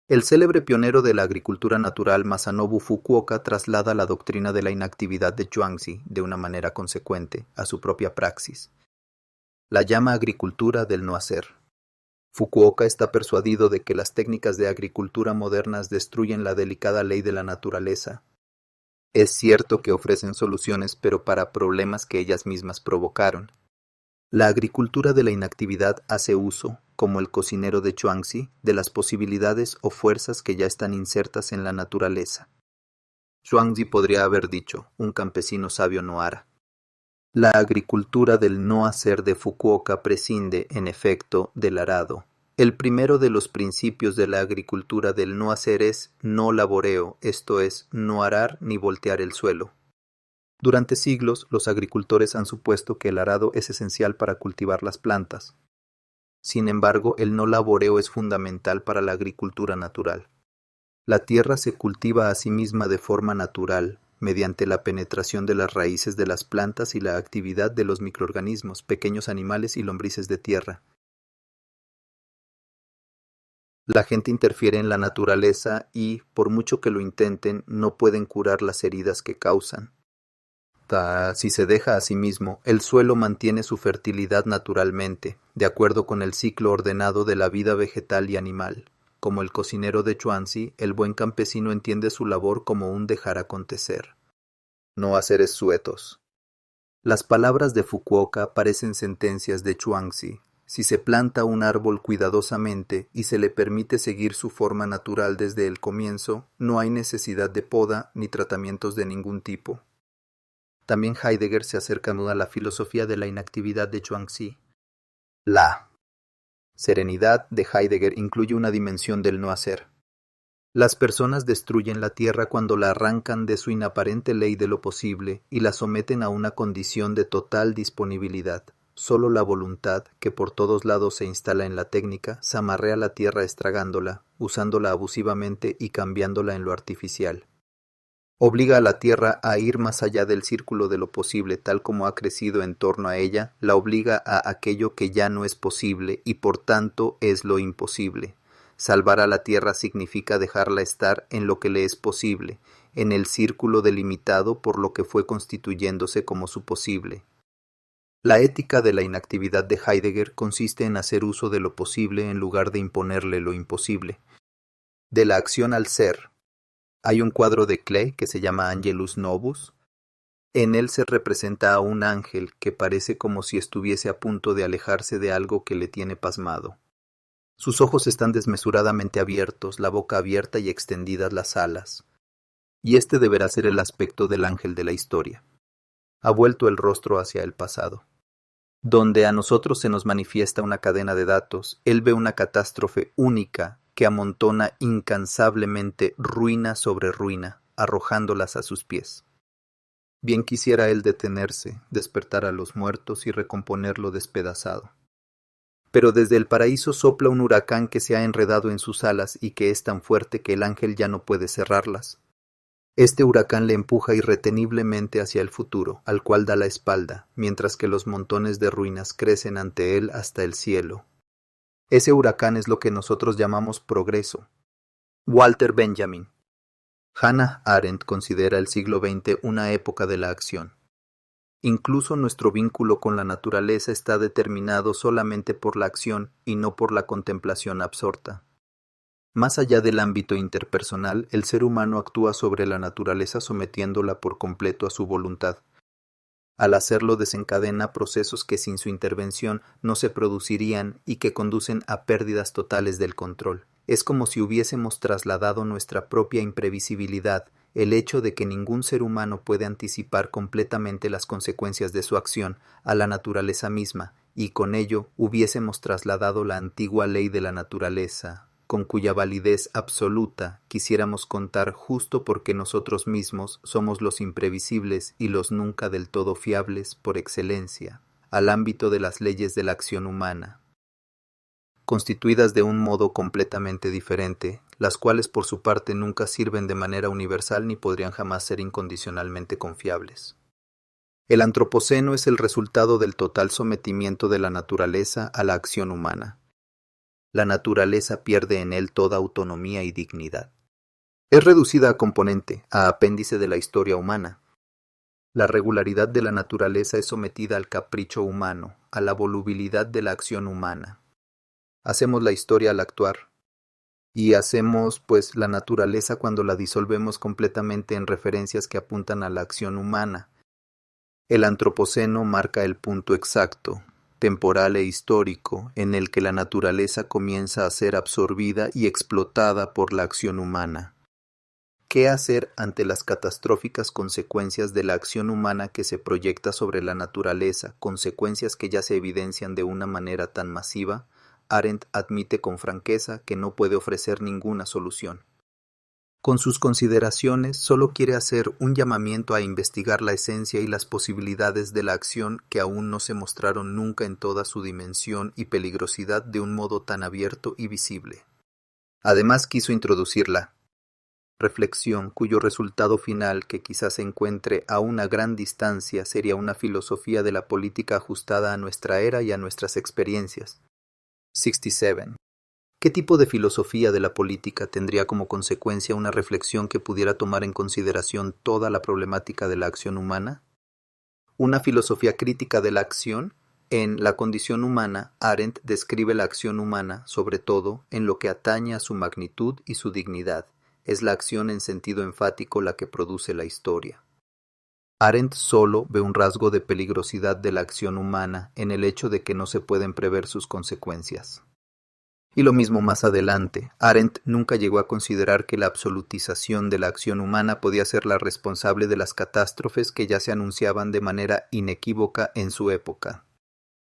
El célebre pionero de la agricultura natural Masanobu Fukuoka traslada la doctrina de la inactividad de Zhuangzi, de una manera consecuente, a su propia praxis. La llama agricultura del no hacer. Fukuoka está persuadido de que las técnicas de agricultura modernas destruyen la delicada ley de la naturaleza. Es cierto que ofrecen soluciones, pero para problemas que ellas mismas provocaron. La agricultura de la inactividad hace uso, como el cocinero de Zhuangzi, de las posibilidades o fuerzas que ya están insertas en la naturaleza. Zhuangzi podría haber dicho, un campesino sabio no hará. La agricultura del no hacer de Fukuoka prescinde, en efecto, del arado. El primero de los principios de la agricultura del no hacer es no laboreo, esto es, no arar ni voltear el suelo. Durante siglos, los agricultores han supuesto que el arado es esencial para cultivar las plantas. Sin embargo, el no laboreo es fundamental para la agricultura natural. La tierra se cultiva a sí misma de forma natural, mediante la penetración de las raíces de las plantas y la actividad de los microorganismos, pequeños animales y lombrices de tierra. La gente interfiere en la naturaleza y, por mucho que lo intenten, no pueden curar las heridas que causan. Si se deja a sí mismo, el suelo mantiene su fertilidad naturalmente, de acuerdo con el ciclo ordenado de la vida vegetal y animal. Como el cocinero de Zhuangzi, el buen campesino entiende su labor como un dejar acontecer. No haceres suetos. Las palabras de Fukuoka parecen sentencias de Zhuangzi. Si se planta un árbol cuidadosamente y se le permite seguir su forma natural desde el comienzo, no hay necesidad de poda ni tratamientos de ningún tipo. También Heidegger se acerca a la filosofía de la inactividad de Zhuangzi. La serenidad de Heidegger incluye una dimensión del no hacer. Las personas destruyen la tierra cuando la arrancan de su inaparente ley de lo posible y la someten a una condición de total disponibilidad. Solo la voluntad, que por todos lados se instala en la técnica, zamarrea la tierra estragándola, usándola abusivamente y cambiándola en lo artificial. Obliga a la tierra a ir más allá del círculo de lo posible, tal como ha crecido en torno a ella, la obliga a aquello que ya no es posible y por tanto es lo imposible. Salvar a la tierra significa dejarla estar en lo que le es posible, en el círculo delimitado por lo que fue constituyéndose como su posible. La ética de la inactividad de Heidegger consiste en hacer uso de lo posible en lugar de imponerle lo imposible. De la acción al ser. Hay un cuadro de Klee que se llama Angelus Novus. En él se representa a un ángel que parece como si estuviese a punto de alejarse de algo que le tiene pasmado. Sus ojos están desmesuradamente abiertos, la boca abierta y extendidas las alas. Y este deberá ser el aspecto del ángel de la historia. Ha vuelto el rostro hacia el pasado. Donde a nosotros se nos manifiesta una cadena de datos, él ve una catástrofe única que amontona incansablemente ruina sobre ruina, arrojándolas a sus pies. Bien quisiera él detenerse, despertar a los muertos y recomponer lo despedazado. Pero desde el paraíso sopla un huracán que se ha enredado en sus alas y que es tan fuerte que el ángel ya no puede cerrarlas. Este huracán le empuja irreteniblemente hacia el futuro, al cual da la espalda, mientras que los montones de ruinas crecen ante él hasta el cielo. Ese huracán es lo que nosotros llamamos progreso. Walter Benjamin. Hannah Arendt considera el siglo XX una época de la acción. Incluso nuestro vínculo con la naturaleza está determinado solamente por la acción y no por la contemplación absorta. Más allá del ámbito interpersonal, el ser humano actúa sobre la naturaleza sometiéndola por completo a su voluntad. Al hacerlo desencadena procesos que sin su intervención no se producirían y que conducen a pérdidas totales del control. Es como si hubiésemos trasladado nuestra propia imprevisibilidad, el hecho de que ningún ser humano puede anticipar completamente las consecuencias de su acción a la naturaleza misma, y con ello hubiésemos trasladado la antigua ley de la naturaleza, con cuya validez absoluta quisiéramos contar justo porque nosotros mismos somos los imprevisibles y los nunca del todo fiables por excelencia, al ámbito de las leyes de la acción humana, constituidas de un modo completamente diferente, las cuales por su parte nunca sirven de manera universal ni podrían jamás ser incondicionalmente confiables. El antropoceno es el resultado del total sometimiento de la naturaleza a la acción humana. La naturaleza pierde en él toda autonomía y dignidad. Es reducida a componente, a apéndice de la historia humana. La regularidad de la naturaleza es sometida al capricho humano, a la volubilidad de la acción humana. Hacemos la historia al actuar, y hacemos, pues, la naturaleza cuando la disolvemos completamente en referencias que apuntan a la acción humana. El antropoceno marca el punto exacto, temporal e histórico, en el que la naturaleza comienza a ser absorbida y explotada por la acción humana. ¿Qué hacer ante las catastróficas consecuencias de la acción humana que se proyecta sobre la naturaleza, consecuencias que ya se evidencian de una manera tan masiva? Arendt admite con franqueza que no puede ofrecer ninguna solución. Con sus consideraciones solo quiere hacer un llamamiento a investigar la esencia y las posibilidades de la acción que aún no se mostraron nunca en toda su dimensión y peligrosidad de un modo tan abierto y visible. Además quiso introducir la reflexión cuyo resultado final, que quizás se encuentre a una gran distancia, sería una filosofía de la política ajustada a nuestra era y a nuestras experiencias. 67. ¿Qué tipo de filosofía de la política tendría como consecuencia una reflexión que pudiera tomar en consideración toda la problemática de la acción humana? Una filosofía crítica de la acción. En La condición humana, Arendt describe la acción humana, sobre todo, en lo que atañe a su magnitud y su dignidad. Es la acción en sentido enfático la que produce la historia. Arendt solo ve un rasgo de peligrosidad de la acción humana en el hecho de que no se pueden prever sus consecuencias. Y lo mismo más adelante, Arendt nunca llegó a considerar que la absolutización de la acción humana podía ser la responsable de las catástrofes que ya se anunciaban de manera inequívoca en su época.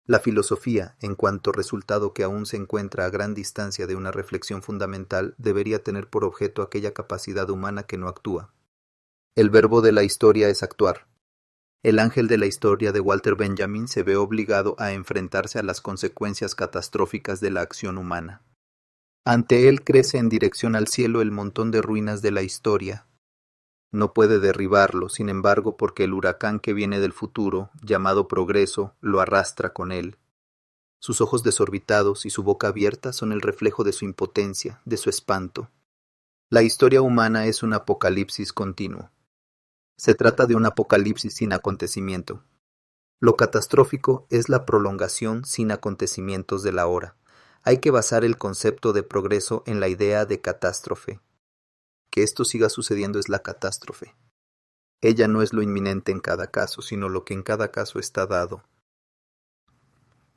La filosofía, en cuanto resultado que aún se encuentra a gran distancia de una reflexión fundamental, debería tener por objeto aquella capacidad humana que no actúa. El verbo de la historia es actuar. El ángel de la historia de Walter Benjamin se ve obligado a enfrentarse a las consecuencias catastróficas de la acción humana. Ante él crece en dirección al cielo el montón de ruinas de la historia. No puede derribarlo, sin embargo, porque el huracán que viene del futuro, llamado progreso, lo arrastra con él. Sus ojos desorbitados y su boca abierta son el reflejo de su impotencia, de su espanto. La historia humana es un apocalipsis continuo. Se trata de un apocalipsis sin acontecimiento. Lo catastrófico es la prolongación sin acontecimientos de la hora. Hay que basar el concepto de progreso en la idea de catástrofe. Que esto siga sucediendo es la catástrofe. Ella no es lo inminente en cada caso, sino lo que en cada caso está dado.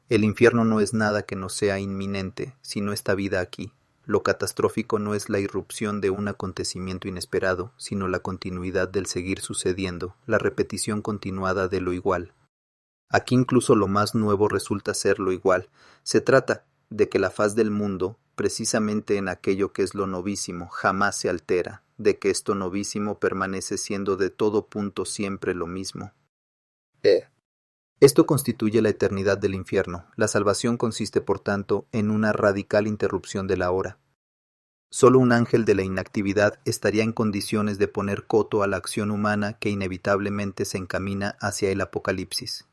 El infierno no es nada que no sea inminente, sino esta vida aquí. Lo catastrófico no es la irrupción de un acontecimiento inesperado, sino la continuidad del seguir sucediendo, la repetición continuada de lo igual. Aquí incluso lo más nuevo resulta ser lo igual. Se trata de que la faz del mundo, precisamente en aquello que es lo novísimo, jamás se altera, de que esto novísimo permanece siendo de todo punto siempre lo mismo. Esto constituye la eternidad del infierno. La salvación consiste, por tanto, en una radical interrupción de la hora. Solo un ángel de la inactividad estaría en condiciones de poner coto a la acción humana que inevitablemente se encamina hacia el apocalipsis.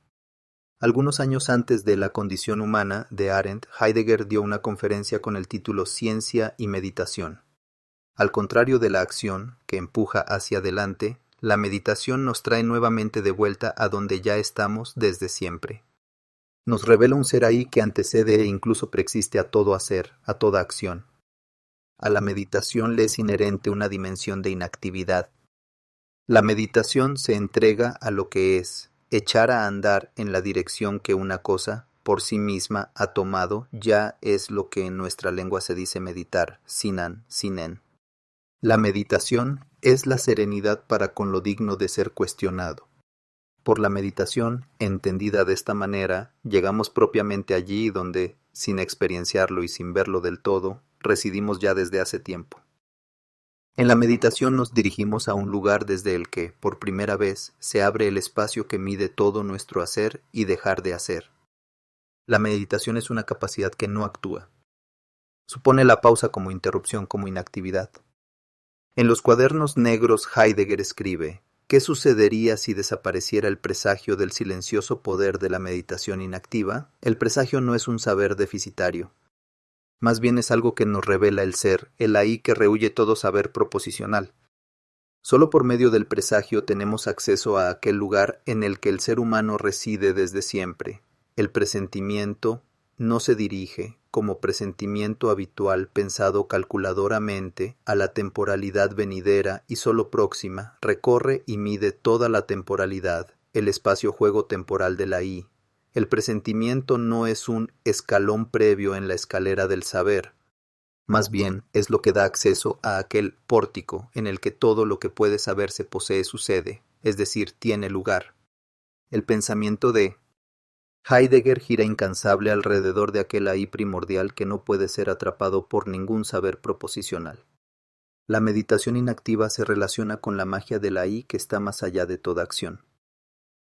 Algunos años antes de La condición humana de Arendt, Heidegger dio una conferencia con el título Ciencia y meditación. Al contrario de la acción, que empuja hacia adelante, la meditación nos trae nuevamente de vuelta a donde ya estamos desde siempre. Nos revela un ser ahí que antecede e incluso preexiste a todo hacer, a toda acción. A la meditación le es inherente una dimensión de inactividad. La meditación se entrega a lo que es. Echar a andar en la dirección que una cosa, por sí misma, ha tomado, ya es lo que en nuestra lengua se dice meditar, sinan, sinen. La meditación es la serenidad para con lo digno de ser cuestionado. Por la meditación, entendida de esta manera, llegamos propiamente allí donde, sin experienciarlo y sin verlo del todo, residimos ya desde hace tiempo. En la meditación nos dirigimos a un lugar desde el que, por primera vez, se abre el espacio que mide todo nuestro hacer y dejar de hacer. La meditación es una capacidad que no actúa. Supone la pausa como interrupción, como inactividad. En los cuadernos negros Heidegger escribe: ¿qué sucedería si desapareciera el presagio del silencioso poder de la meditación inactiva? El presagio no es un saber deficitario. Más bien es algo que nos revela el ser, el ahí que rehúye todo saber proposicional. Solo por medio del presagio tenemos acceso a aquel lugar en el que el ser humano reside desde siempre. El presentimiento no se dirige, como presentimiento habitual pensado calculadoramente, a la temporalidad venidera y sólo próxima, recorre y mide toda la temporalidad, el espacio-juego temporal de la I. El presentimiento no es un escalón previo en la escalera del saber. Más bien es lo que da acceso a aquel pórtico en el que todo lo que puede saberse posee su sede, es decir, tiene lugar. El pensamiento de Heidegger gira incansable alrededor de aquel ahí primordial que no puede ser atrapado por ningún saber proposicional. La meditación inactiva se relaciona con la magia del ahí que está más allá de toda acción.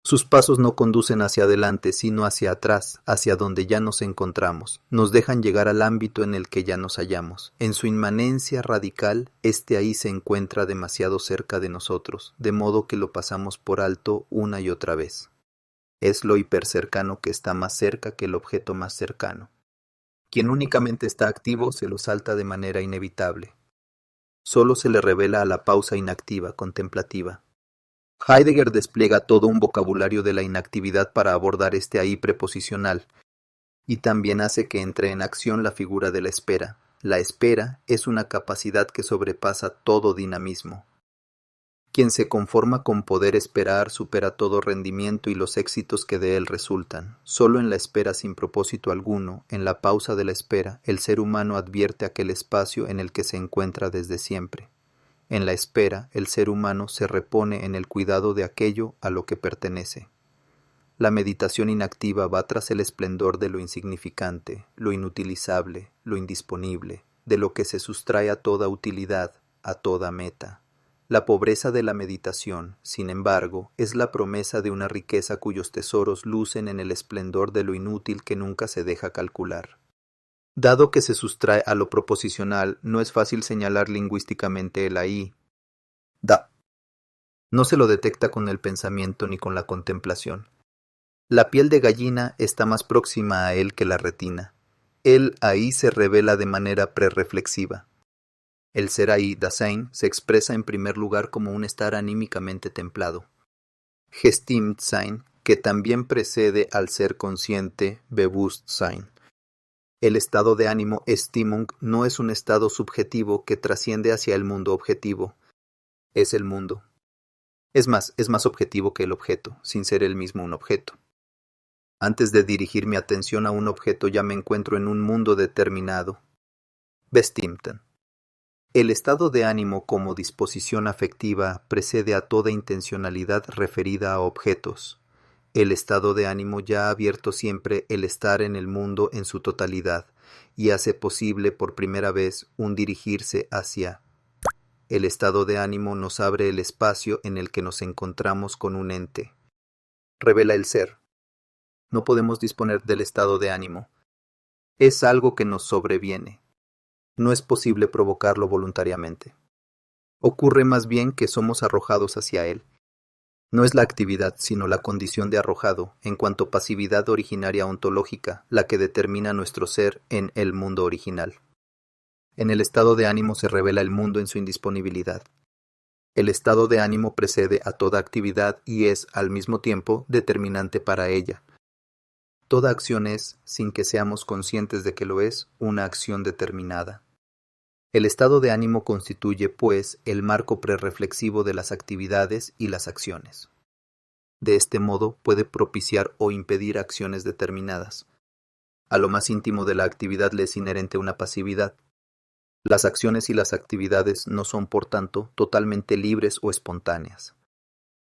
Sus pasos no conducen hacia adelante, sino hacia atrás, hacia donde ya nos encontramos. Nos dejan llegar al ámbito en el que ya nos hallamos. En su inmanencia radical, este ahí se encuentra demasiado cerca de nosotros, de modo que lo pasamos por alto una y otra vez. Es lo hipercercano que está más cerca que el objeto más cercano. Quien únicamente está activo se lo salta de manera inevitable. Solo se le revela a la pausa inactiva, contemplativa. Heidegger despliega todo un vocabulario de la inactividad para abordar este ahí preposicional, y también hace que entre en acción la figura de la espera. La espera es una capacidad que sobrepasa todo dinamismo. Quien se conforma con poder esperar supera todo rendimiento y los éxitos que de él resultan. Solo en la espera sin propósito alguno, en la pausa de la espera, el ser humano advierte aquel espacio en el que se encuentra desde siempre. En la espera, el ser humano se repone en el cuidado de aquello a lo que pertenece. La meditación inactiva va tras el esplendor de lo insignificante, lo inutilizable, lo indisponible, de lo que se sustrae a toda utilidad, a toda meta. La pobreza de la meditación, sin embargo, es la promesa de una riqueza cuyos tesoros lucen en el esplendor de lo inútil que nunca se deja calcular. Dado que se sustrae a lo proposicional, no es fácil señalar lingüísticamente el ahí. No se lo detecta con el pensamiento ni con la contemplación. La piel de gallina está más próxima a él que la retina. Él ahí se revela de manera prerreflexiva. El ser ahí, Dasein, se expresa en primer lugar como un estar anímicamente templado. Gestimmtsein, que también precede al ser consciente, Bewusstsein. El estado de ánimo Stimmung no es un estado subjetivo que trasciende hacia el mundo objetivo. Es el mundo. Es más objetivo que el objeto, sin ser él mismo un objeto. Antes de dirigir mi atención a un objeto ya me encuentro en un mundo determinado. Bestimmten. El estado de ánimo como disposición afectiva precede a toda intencionalidad referida a objetos. El estado de ánimo ya ha abierto siempre el estar en el mundo en su totalidad y hace posible por primera vez un dirigirse hacia. El estado de ánimo nos abre el espacio en el que nos encontramos con un ente. Revela el ser. No podemos disponer del estado de ánimo. Es algo que nos sobreviene. No es posible provocarlo voluntariamente. Ocurre más bien que somos arrojados hacia él. No es la actividad, sino la condición de arrojado, en cuanto pasividad originaria ontológica, la que determina nuestro ser en el mundo original. En el estado de ánimo se revela el mundo en su indisponibilidad. El estado de ánimo precede a toda actividad y es, al mismo tiempo, determinante para ella. Toda acción es, sin que seamos conscientes de que lo es, una acción determinada. El estado de ánimo constituye, pues, el marco prerreflexivo de las actividades y las acciones. De este modo puede propiciar o impedir acciones determinadas. A lo más íntimo de la actividad le es inherente una pasividad. Las acciones y las actividades no son, por tanto, totalmente libres o espontáneas.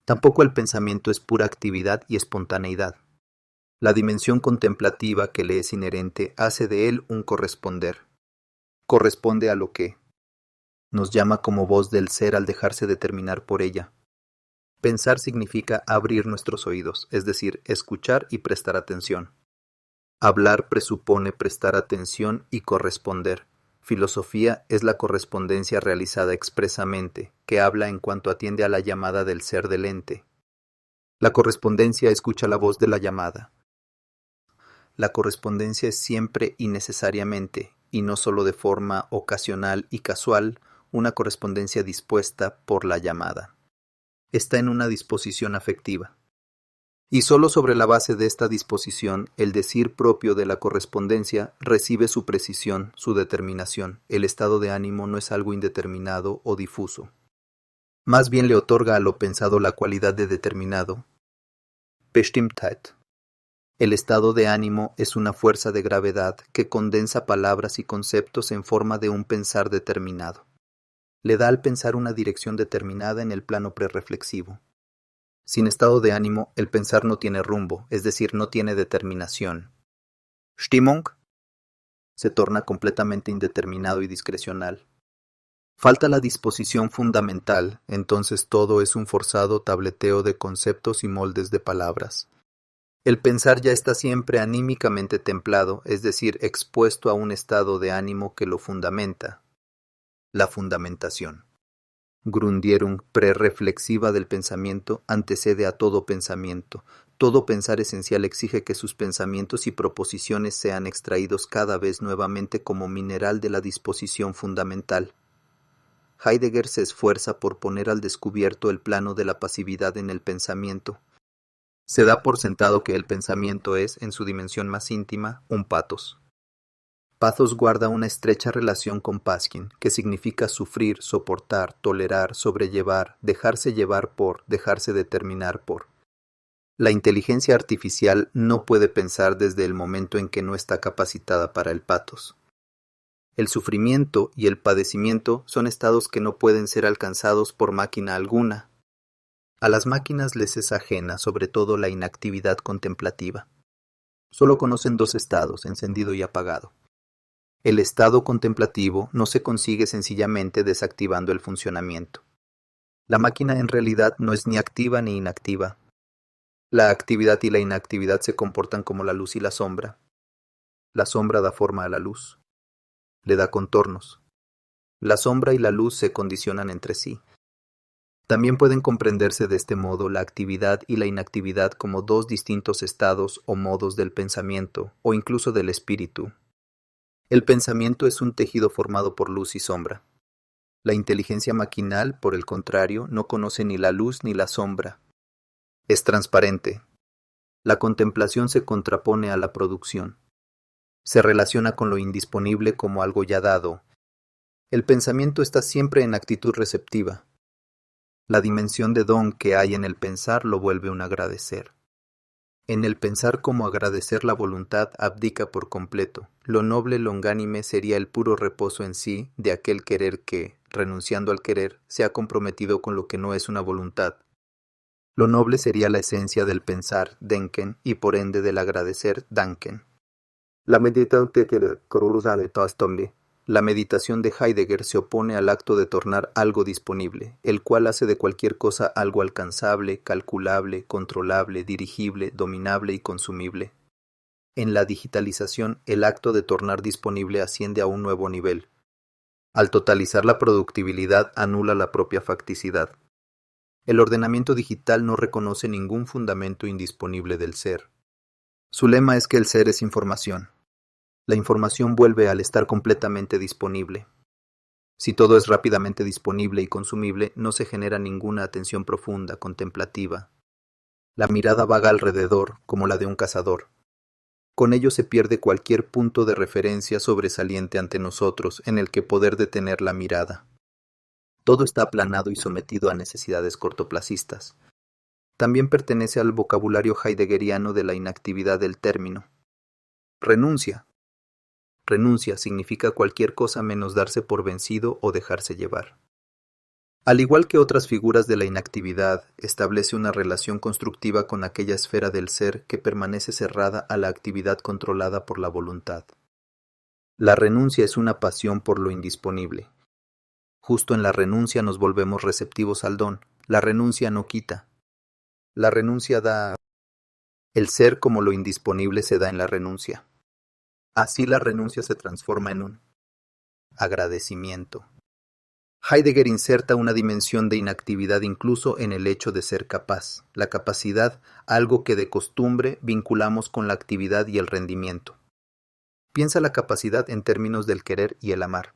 Tampoco el pensamiento es pura actividad y espontaneidad. La dimensión contemplativa que le es inherente hace de él un corresponder. Corresponde a lo que nos llama como voz del ser al dejarse determinar por ella. Pensar significa abrir nuestros oídos, es decir, escuchar y prestar atención. Hablar presupone prestar atención y corresponder. Filosofía es la correspondencia realizada expresamente, que habla en cuanto atiende a la llamada del ser del ente. La correspondencia escucha la voz de la llamada. La correspondencia es siempre y necesariamente, y no solo de forma ocasional y casual, una correspondencia dispuesta por la llamada. Está en una disposición afectiva. Y solo sobre la base de esta disposición, el decir propio de la correspondencia recibe su precisión, su determinación. El estado de ánimo no es algo indeterminado o difuso. Más bien le otorga a lo pensado la cualidad de determinado, Bestimmtheit. El estado de ánimo es una fuerza de gravedad que condensa palabras y conceptos en forma de un pensar determinado. Le da al pensar una dirección determinada en el plano prerreflexivo. Sin estado de ánimo, el pensar no tiene rumbo, es decir, no tiene determinación. Stimmung se torna completamente indeterminado y discrecional. Falta la disposición fundamental, entonces todo es un forzado tableteo de conceptos y moldes de palabras. El pensar ya está siempre anímicamente templado, es decir, expuesto a un estado de ánimo que lo fundamenta. La fundamentación. Grundierung prerreflexiva del pensamiento antecede a todo pensamiento. Todo pensar esencial exige que sus pensamientos y proposiciones sean extraídos cada vez nuevamente como mineral de la disposición fundamental. Heidegger se esfuerza por poner al descubierto el plano de la pasividad en el pensamiento. Se da por sentado que el pensamiento es, en su dimensión más íntima, un pathos. Pathos guarda una estrecha relación con Paskin, que significa sufrir, soportar, tolerar, sobrellevar, dejarse llevar por, dejarse determinar por. La inteligencia artificial no puede pensar desde el momento en que no está capacitada para el pathos. El sufrimiento y el padecimiento son estados que no pueden ser alcanzados por máquina alguna. A las máquinas les es ajena, sobre todo, la inactividad contemplativa. Solo conocen dos estados, encendido y apagado. El estado contemplativo no se consigue sencillamente desactivando el funcionamiento. La máquina en realidad no es ni activa ni inactiva. La actividad y la inactividad se comportan como la luz y la sombra. La sombra da forma a la luz. Le da contornos. La sombra y la luz se condicionan entre sí. También pueden comprenderse de este modo la actividad y la inactividad como dos distintos estados o modos del pensamiento, o incluso del espíritu. El pensamiento es un tejido formado por luz y sombra. La inteligencia maquinal, por el contrario, no conoce ni la luz ni la sombra. Es transparente. La contemplación se contrapone a la producción. Se relaciona con lo indisponible como algo ya dado. El pensamiento está siempre en actitud receptiva. La dimensión de don que hay en el pensar lo vuelve un agradecer. En el pensar como agradecer la voluntad abdica por completo. Lo noble longánime sería el puro reposo en sí de aquel querer que, renunciando al querer, se ha comprometido con lo que no es una voluntad. Lo noble sería la esencia del pensar, denken, y por ende del agradecer, danken. La meditación de Heidegger se opone al acto de tornar algo disponible, el cual hace de cualquier cosa algo alcanzable, calculable, controlable, dirigible, dominable y consumible. En la digitalización, el acto de tornar disponible asciende a un nuevo nivel. Al totalizar la productibilidad, anula la propia facticidad. El ordenamiento digital no reconoce ningún fundamento indisponible del ser. Su lema es que el ser es información. La información vuelve al estar completamente disponible. Si todo es rápidamente disponible y consumible, no se genera ninguna atención profunda, contemplativa. La mirada vaga alrededor, como la de un cazador. Con ello se pierde cualquier punto de referencia sobresaliente ante nosotros en el que poder detener la mirada. Todo está aplanado y sometido a necesidades cortoplacistas. También pertenece al vocabulario heideggeriano de la inactividad del término. Renuncia. Renuncia significa cualquier cosa menos darse por vencido o dejarse llevar. Al igual que otras figuras de la inactividad, establece una relación constructiva con aquella esfera del ser que permanece cerrada a la actividad controlada por la voluntad. La renuncia es una pasión por lo indisponible. Justo en la renuncia nos volvemos receptivos al don. La renuncia no quita. La renuncia da. El ser como lo indisponible se da en la renuncia. Así la renuncia se transforma en un agradecimiento. Heidegger inserta una dimensión de inactividad incluso en el hecho de ser capaz, la capacidad, algo que de costumbre vinculamos con la actividad y el rendimiento. Piensa la capacidad en términos del querer y el amar.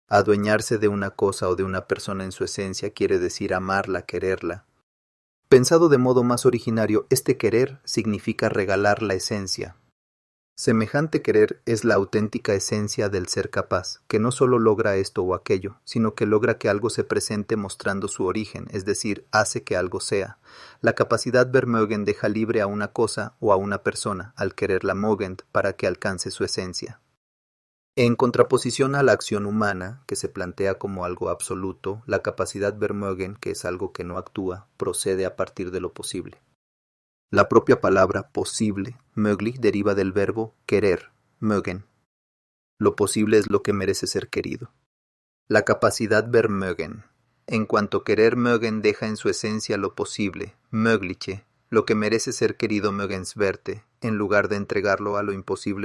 Adueñarse de una cosa o de una persona en su esencia quiere decir amarla, quererla. Pensado de modo más originario, este querer significa regalar la esencia. Semejante querer es la auténtica esencia del ser capaz, que no solo logra esto o aquello, sino que logra que algo se presente mostrando su origen, es decir, hace que algo sea. La capacidad Vermögen deja libre a una cosa o a una persona, al querer la Mogend, para que alcance su esencia. En contraposición a la acción humana, que se plantea como algo absoluto, la capacidad Vermögen, que es algo que no actúa, procede a partir de lo posible. La propia palabra posible, möglich, deriva del verbo querer, mögen. Lo posible es lo que merece ser querido. La capacidad Vermögen. En cuanto querer mögen deja en su esencia lo posible, mögliche, lo que merece ser querido mögenswerte, en lugar de entregarlo a lo imposible